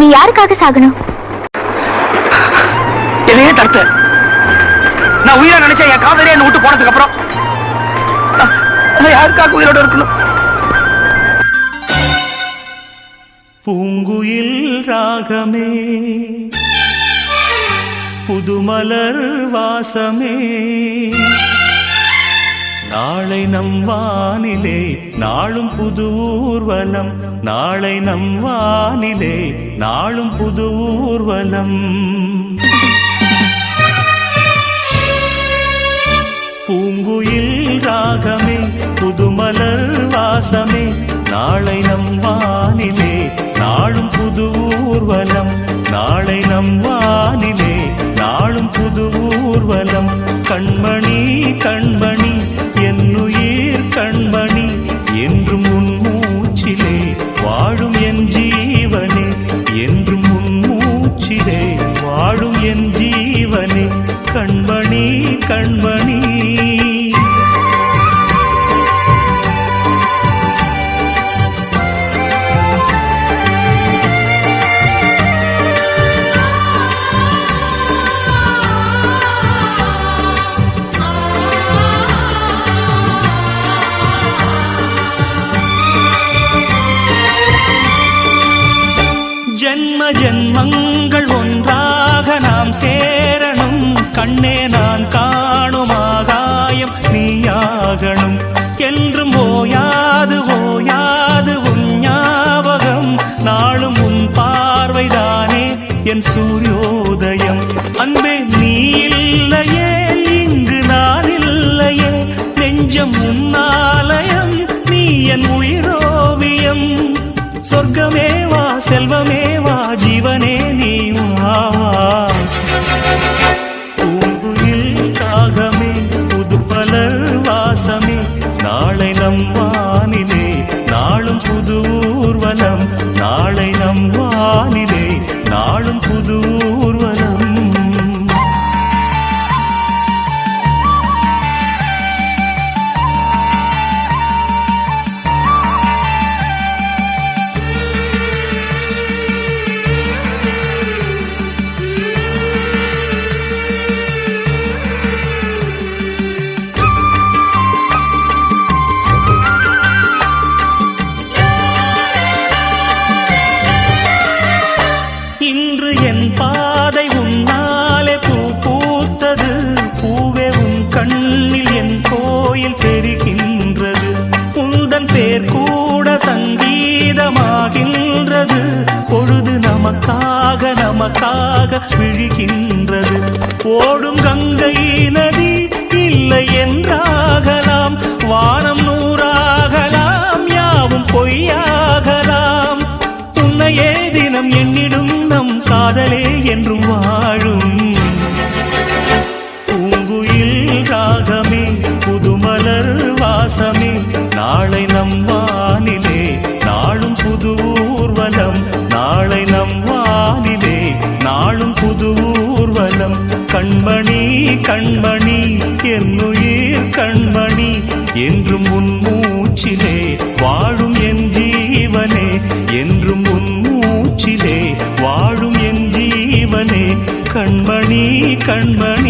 நீ யாருக்காக சாகணும்? என்னையே தடுத்த. நான் உயிரை நினைச்ச என் காதலே என்ன விட்டு போனதுக்கு அப்புறம் யாருக்காக உயிரோட இருக்கணும்? பூங்குயில் ராகமே, புதுமலர் வாசமே, நாளை நம் வானிலே நாளும் புது ஊர்வலம், நாளை நம் வானிலே நாளும் புது ஊர்வலம். பூங்குயில் ராகமே, புதுமலர் வாசமே, நாளை நம் வானிலே நாளும் புது ஊர்வலம், நாளை நம் வானிலே நாளும் புது ஊர்வலம். கண்மணி கண்மணி என்னுயிர் கண்மணி, என்றும் உன் மூச்சிலே வாழும் என் ஜீவனே, என்றும் உன் மூச்சிலே வாழும் என் ஜீவனே. கண்மணி கண்மணி ஜென்ம ஜென்மங்கள் ஒன்றாக நாம் சேரணும், கண்ணே நான் காணும் ஆகாயம் நீயாகணும். என்றும் ஓயாது ஓயாது உன் ஞாபகம், நாளும் உன் பார்வைதானே என் சூரியோதயம். அன்பே நீ இல்லையே இங்கு நான் இல்லையே, நெஞ்சம் உன்னாலயம் நீ என் உயிரோவியம். சொர்க்கமே வா செல்வமே வா ஜீவனே நீ வா. பூங்குயில் ராகமே, புதுமலர் வாசமே, நாளை நம் வானிலே நாளும் புது ஊர்வலம், நாளை நம் வானிலே நாளும் புது ஊர்வலம். என் பாதை உன்னாலே பூ பூத்தது, பூவே உன் கண்ணில் என் கோயில் தெரிகின்றது. உந்தன் பேர் கூட சங்கீதமாகின்றது, பொழுது நமக்காக நமக்காக விழுகின்றது. ஓடும் கங்கை நதி இல்லை என்றாகலாம், வானம் நூறாகலாம், யாவும் பொய்யாகலாம். உன்னையே தினம் எண்ணிடும் நம் காதலே என்றும் வாழும். பூங்குயில் ராகமே, புதுமலர் வாசமே, நாளை நம் வானிலே நாளும் புது ஊர்வலம், நாளை நம் வானிலே நாளும் புது ஊர்வலம். கண்மணி கண்மணி என்னுயிர் கண்மணி, என்றும் உன் மூச்சிலே வாழும் என் ஜீவனே, என்றும் உன் மூச்சிலே வாழும் என் ஜீவனே. கண்மணி கண்மணி